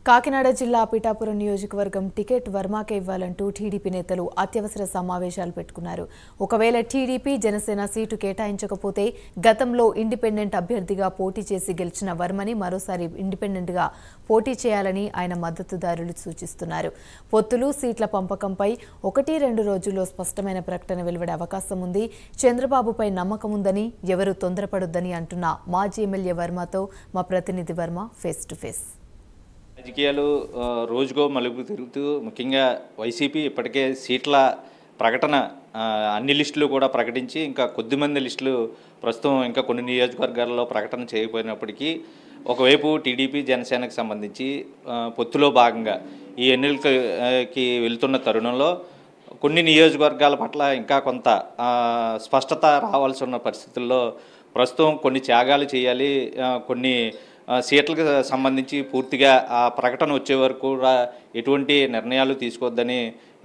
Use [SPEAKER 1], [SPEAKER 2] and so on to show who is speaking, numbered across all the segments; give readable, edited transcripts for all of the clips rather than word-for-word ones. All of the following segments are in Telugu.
[SPEAKER 1] కాకినాడ జిల్లా పిఠాపురం నియోజకవర్గం టికెట్ వర్మకే ఇవ్వాలంటూ టీడీపీ నేతలు అత్యవసర సమావేశాలు పెట్టుకున్నారు. ఒకవేళ టీడీపీ జనసేన సీటు కేటాయించకపోతే గతంలో ఇండిపెండెంట్ అభ్యర్థిగా పోటీ చేసి గెలిచిన వర్మని మరోసారి ఇండిపెండెంట్ గా పోటీ చేయాలని ఆయన మద్దతుదారులు సూచిస్తున్నారు. పొత్తులు సీట్ల పంపకంపై 1-2 రోజుల్లో స్పష్టమైన ప్రకటన వెలువడే అవకాశం ఉంది. చంద్రబాబుపై నమ్మకం ఉందని, ఎవరూ తొందరపడొద్దని అంటున్న మాజీ ఎమ్మెల్యే వర్మతో మా ప్రతినిధి వర్మ ఫేస్ టు ఫేస్.
[SPEAKER 2] రాజకీయాలు రోజుకో మలుపు తిరుగుతూ ముఖ్యంగా వైసీపీ ఇప్పటికే సీట్ల ప్రకటన అన్ని లిస్టులు కూడా ప్రకటించి ఇంకా కొద్దిమంది లిస్టులు ప్రస్తుతం ఇంకా కొన్ని నియోజకవర్గాల్లో ప్రకటన చేయకపోయినప్పటికీ ఒకవైపు టీడీపీ జనసేనకు సంబంధించి పొత్తులో భాగంగా ఈ ఎన్నికలకి వెళ్తున్న తరుణంలో కొన్ని నియోజకవర్గాల పట్ల ఇంకా కొంత స్పష్టత రావాల్సి ఉన్న పరిస్థితుల్లో ప్రస్తుతం కొన్ని త్యాగాలు చేయాలి, కొన్ని సీట్లకు సంబంధించి పూర్తిగా ఆ ప్రకటన వచ్చే వరకు కూడా ఎటువంటి నిర్ణయాలు తీసుకోవద్దని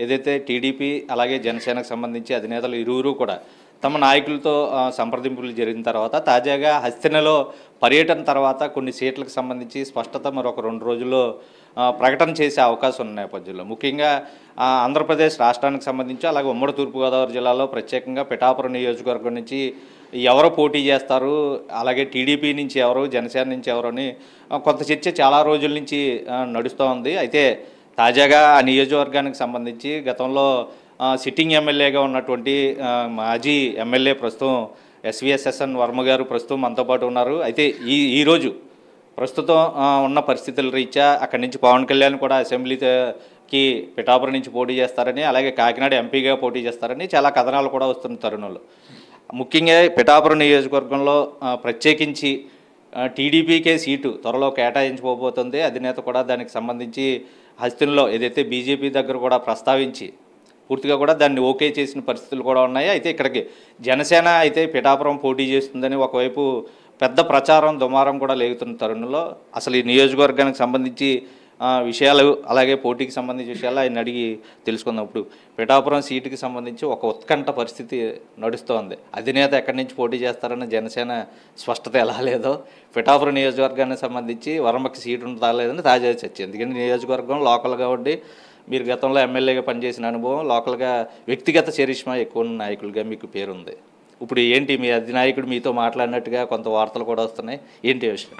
[SPEAKER 2] ఏదైతే టీడీపీ అలాగే జనసేనకు సంబంధించి అధినేతలు ఇరువురు కూడా తమ నాయకులతో సంప్రదింపులు జరిగిన తర్వాత తాజాగా హస్తినలో పర్యటన తర్వాత కొన్ని సీట్లకు సంబంధించి స్పష్టత మరొక 2 రోజుల్లో ప్రకటన చేసే అవకాశం ఉన్న నేపథ్యంలో ముఖ్యంగా ఆంధ్రప్రదేశ్ రాష్ట్రానికి సంబంధించి అలాగే ఉమ్మడి తూర్పుగోదావరి జిల్లాలో ప్రత్యేకంగా పిఠాపురం నియోజకవర్గం నుంచి ఎవరు పోటీ చేస్తారు, అలాగే టీడీపీ నుంచి ఎవరు, జనసేన నుంచి ఎవరు అని కొంత చర్చ చాలా రోజుల నుంచి నడుస్తూ ఉంది. అయితే తాజాగా ఆ నియోజకవర్గానికి సంబంధించి గతంలో సిట్టింగ్ ఎమ్మెల్యేగా ఉన్నటువంటి మాజీ ఎమ్మెల్యే ప్రస్తుతం ఎస్విఎస్ఎస్ఎన్ వర్మ గారు ప్రస్తుతం మనతో పాటు ఉన్నారు. అయితే ఈరోజు ప్రస్తుతం ఉన్న పరిస్థితుల రీత్యా అక్కడి నుంచి పవన్ కళ్యాణ్ కూడా అసెంబ్లీకి పిఠాపురం నుంచి పోటీ చేస్తారని, అలాగే కాకినాడ ఎంపీగా పోటీ చేస్తారని చాలా కథనాలు కూడా వస్తున్న తరుణంలో ముఖ్యంగా పిఠాపురం నియోజకవర్గంలో ప్రత్యేకించి టీడీపీకే సీటు త్వరలో కేటాయించబోతుంది. అధినేత కూడా దానికి సంబంధించి హస్తిన్లో ఏదైతే బీజేపీ దగ్గర కూడా ప్రస్తావించి పూర్తిగా కూడా దాన్ని ఓకే చేసిన పరిస్థితులు కూడా ఉన్నాయి. అయితే ఇక్కడికి జనసేన అయితే పిఠాపురం పోటీ చేస్తుందని ఒకవైపు పెద్ద ప్రచారం దుమారం కూడా లేగుతున్న తరుణంలో అసలు ఈ నియోజకవర్గానికి సంబంధించి విషయాలు అలాగే పోటీకి సంబంధించిన విషయాలు ఆయన అడిగి తెలుసుకుందాం. ఇప్పుడు పిఠాపురం సీటుకి సంబంధించి ఒక ఉత్కంఠ పరిస్థితి నడుస్తోంది. అధినేత ఎక్కడి నుంచి పోటీ చేస్తారన్న జనసేన స్పష్టత ఎలా లేదో పిఠాపురం నియోజకవర్గానికి సంబంధించి వర్మకి సీటు ఉంటుందా లేదని తాజా చర్చ. ఎందుకంటే నియోజకవర్గం లోకల్గా ఉండి మీరు గతంలో ఎమ్మెల్యేగా పనిచేసిన అనుభవం, లోకల్గా వ్యక్తిగత చరిష్మా ఎక్కువ ఉన్న నాయకులుగా మీకు పేరుంది. ఇప్పుడు ఏంటి మీ అధినాయకుడు మీతో మాట్లాడినట్టుగా కొంత వార్తలు కూడా వస్తున్నాయి, ఏంటి విషయం?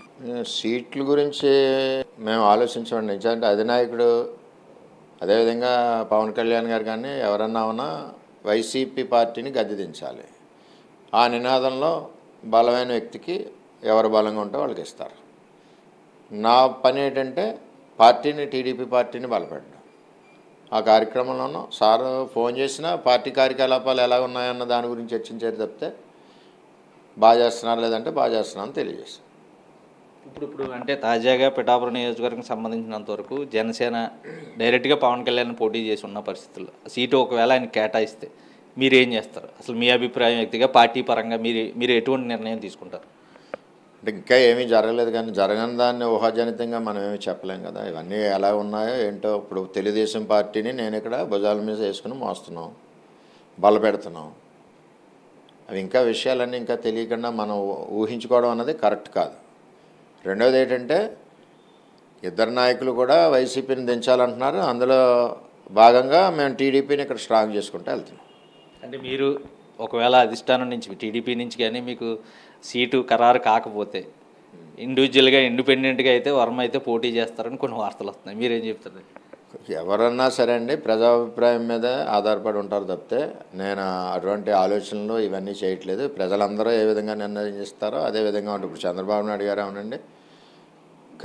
[SPEAKER 3] సీట్ల గురించి మేము ఆలోచించండి. నిజంటే అధినాయకుడు అదేవిధంగా పవన్ కళ్యాణ్ గారు కానీ ఎవరన్నా ఉన్నా వైసీపీ పార్టీని గద్దెదించాలి. ఆ నినాదంలో బలమైన వ్యక్తికి ఎవరు బలంగా ఉంటే వాళ్ళకి ఇస్తారు. నా పని ఏంటంటే పార్టీని, టీడీపీ పార్టీని బలపెట్టడం. ఆ కార్యక్రమంలోనూ సార్ ఫోన్ చేసినా పార్టీ కార్యకలాపాలు ఎలా ఉన్నాయన్న దాని గురించి చర్చించేది తప్పితే బాగా చేస్తున్నారు లేదంటే బాగా చేస్తున్నాను తెలియజేస్తాను.
[SPEAKER 2] ఇప్పుడు అంటే తాజాగా పిఠాపురం నియోజకవర్గం సంబంధించినంత వరకు జనసేన డైరెక్ట్గా పవన్ కళ్యాణ్ పోటీ చేసి ఉన్న పరిస్థితుల్లో సీటు ఒకవేళ ఆయన కేటాయిస్తే మీరేం చేస్తారు? అసలు మీ అభిప్రాయం వ్యక్తిగా పార్టీ పరంగా మీరు ఎటువంటి నిర్ణయం తీసుకుంటారు?
[SPEAKER 3] అంటే ఇంకా ఏమీ జరగలేదు కానీ జరగని దాన్ని ఊహాజనితంగా మనం ఏమీ చెప్పలేం కదా. ఇవన్నీ ఎలా ఉన్నాయో ఏంటో. ఇప్పుడు తెలుగుదేశం పార్టీని నేను ఇక్కడ భుజాల మీద వేసుకుని మోస్తున్నాం, బలపెడుతున్నాం. అవి ఇంకా విషయాలన్నీ ఇంకా తెలియకుండా మనం ఊహించుకోవడం అన్నది కరెక్ట్ కాదు. రెండవది ఏంటంటే ఇద్దరు నాయకులు కూడా వైసీపీని దించాలంటున్నారు. అందులో భాగంగా మేము టీడీపీని ఇక్కడ స్ట్రాంగ్ చేసుకుంటూ వెళ్తున్నాం.
[SPEAKER 2] అంటే మీరు ఒకవేళ అధిష్టానం నుంచి టీడీపీ నుంచి కానీ మీకు సీటు ఖరారు కాకపోతే ఇండివిజువల్గా ఇండిపెండెంట్గా అయితే వర్మ అయితే పోటీ చేస్తారని కొన్ని వార్తలు వస్తున్నాయి, మీరేం చెప్తారు?
[SPEAKER 3] ఎవరన్నా సరే అండి ప్రజాభిప్రాయం మీద ఆధారపడి ఉంటారు తప్పితే నేను అటువంటి ఆలోచనలు ఇవన్నీ చేయట్లేదు. ప్రజలందరూ ఏ విధంగా నిర్ణయం చేస్తారో అదే విధంగా ఉంటుంది. ఇప్పుడు చంద్రబాబు నాయుడు గారు అవునండి,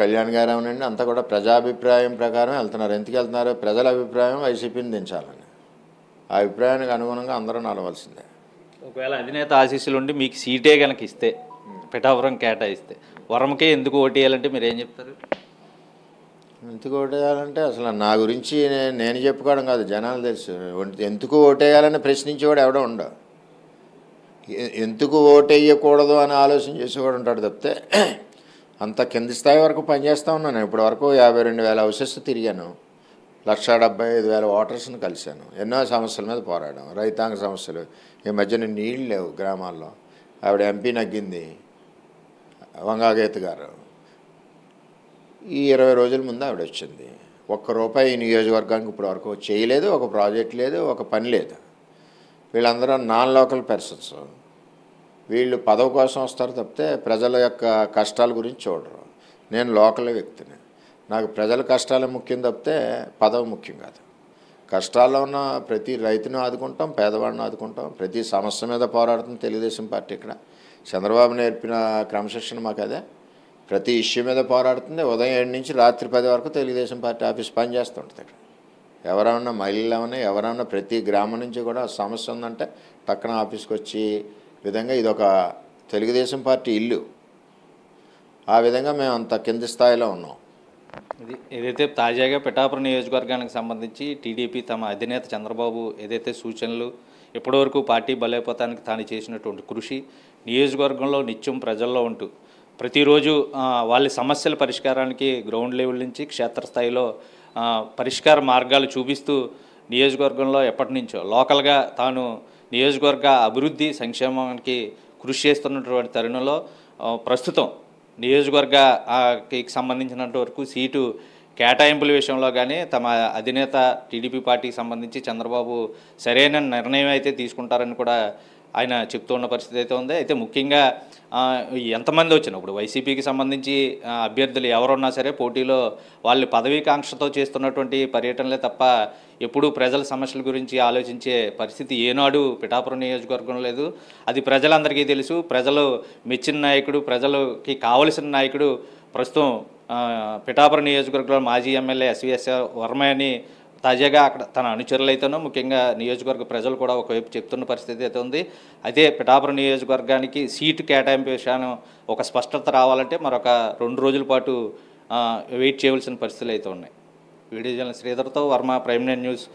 [SPEAKER 3] కళ్యాణ్ గారు అవునండి, అంతా కూడా ప్రజాభిప్రాయం ప్రకారం వెళ్తున్నారు. ఎందుకు వెళ్తున్నారు? ప్రజల అభిప్రాయం వైసీపీని దించాలని. ఆ అభిప్రాయానికి అనుగుణంగా అందరూ నడవలసిందే.
[SPEAKER 2] ఒకవేళ అధినేత ఆశీస్సులు ఉండి మీకు సీటే కనుక ఇస్తే పిఠాపురం కేటాయిస్తే వర్మకే ఎందుకు ఓటేయాలంటే మీరు ఏం చెప్తారు?
[SPEAKER 3] ఎందుకు ఓటేయాలంటే అసలు నా గురించి నేను చెప్పుకోవడం కాదు, జనాలు తెలుసు. ఎందుకు ఓటేయాలని ప్రశ్నించేవాడు ఎవడో ఉండవు. ఎందుకు ఓటేయకూడదు అని ఆలోచన చేసేవాడు ఉంటాడు తప్పితే అంత కింది స్థాయి వరకు పనిచేస్తూ ఉన్నాను. ఇప్పటి వరకు 52,000 హౌసెస్ తిరిగాను, 1,75,000 ఓటర్స్ని కలిశాను, ఎన్నో సమస్యల మీద పోరాడాం. రైతాంగ సమస్యలు, ఈ మధ్యన నీళ్ళు లేవు గ్రామాల్లో, ఆవిడ ఎంపీ నగ్గింది వంగాగీత గారు. ఈ 20 రోజుల ముందు ఆవిడ వచ్చింది. ₹1 ఈ నియోజకవర్గానికి ఇప్పుడు వరకు చేయలేదు, ఒక ప్రాజెక్ట్ లేదు, ఒక పని లేదు. వీళ్ళందరూ నాన్ లోకల్ పర్సన్స్. వీళ్ళు పదవి కోసం వస్తారు తప్పితే ప్రజల యొక్క కష్టాల గురించి చూడరు. నేను లోకల్ వ్యక్తిని, నాకు ప్రజల కష్టాలే ముఖ్యం తప్పితే పదవి ముఖ్యం కాదు. కష్టాల్లో ఉన్న ప్రతి రైతుని ఆదుకుంటాం, పేదవాడిని ఆదుకుంటాం, ప్రతి సమస్య మీద పోరాడుతుంది తెలుగుదేశం పార్టీ. ఇక్కడ చంద్రబాబు నేర్పిన క్రమశిక్షణ మాకు అదే. ప్రతి ఇష్యూ మీద పోరాడుతుంది. ఉదయం 7 నుంచి రాత్రి 10 వరకు తెలుగుదేశం పార్టీ ఆఫీస్ పనిచేస్తుంటుంది. ఇక్కడ ఎవరన్నా మహిళలు ఏమన్నా ఎవరన్నా ప్రతి గ్రామం నుంచి కూడా సమస్య ఉందంటే పక్కన ఆఫీస్కి వచ్చి విధంగా ఇదొక తెలుగుదేశం పార్టీ ఇల్లు. ఆ విధంగా మేము అంత కింది స్థాయిలో ఉన్నాం.
[SPEAKER 2] ఇది ఏదైతే తాజాగా పిఠాపురం నియోజకవర్గానికి సంబంధించి టీడీపీ తమ అధినేత చంద్రబాబు ఏదైతే సూచనలు ఇప్పటివరకు పార్టీ బలోపేతానికి తాను చేసినటువంటి కృషి, నియోజకవర్గంలో నిత్యం ప్రజల్లో ఉంటూ ప్రతిరోజు వాళ్ళ సమస్యల పరిష్కారానికి గ్రౌండ్ లెవెల్ నుంచి క్షేత్రస్థాయిలో పరిష్కార మార్గాలు చూపిస్తూ నియోజకవర్గంలో ఎప్పటి నుంచో లోకల్గా తాను నియోజకవర్గ అభివృద్ధి సంక్షేమానికి కృషి చేస్తున్నటువంటి తరుణంలో ప్రస్తుతం నియోజకవర్గకి సంబంధించినంత వరకు సీటు కేటాయింపుల విషయంలో కానీ తమ అధినేత టీడీపీ పార్టీకి సంబంధించి చంద్రబాబు సరైన నిర్ణయం అయితే తీసుకుంటారని కూడా ఆయన చెప్తూ ఉన్న పరిస్థితి అయితే ఉంది. అయితే ముఖ్యంగా ఎంతమంది వచ్చినప్పుడు వైసీపీకి సంబంధించి అభ్యర్థులు ఎవరున్నా సరే పోటీలో వాళ్ళు పదవీకాంక్షతో చేస్తున్నటువంటి పర్యటనలే తప్ప ఎప్పుడూ ప్రజల సమస్యల గురించి ఆలోచించే పరిస్థితి ఏనాడు పిఠాపురం నియోజకవర్గం లేదు. అది ప్రజలందరికీ తెలుసు. ప్రజలు మెచ్చిన నాయకుడు, ప్రజలకి కావలసిన నాయకుడు ప్రస్తుతం పిఠాపురం నియోజకవర్గంలో మాజీ ఎమ్మెల్యే ఎస్విఎస్ వర్మ అని తాజాగా అక్కడ తన అనుచరులైతేనో ముఖ్యంగా నియోజకవర్గ ప్రజలు కూడా ఒకవైపు చెప్తున్న పరిస్థితి అయితే ఉంది. అయితే పిఠాపురం నియోజకవర్గానికి సీటు కేటాయింపు విషయాన్ని ఒక స్పష్టత రావాలంటే మరొక 2 రోజుల పాటు వెయిట్ చేయవలసిన పరిస్థితులు అయితే ఉన్నాయి. వీడియో జర్నలిస్ట్ శ్రీధర్తో వర్మ, ప్రైమ్9 న్యూస్.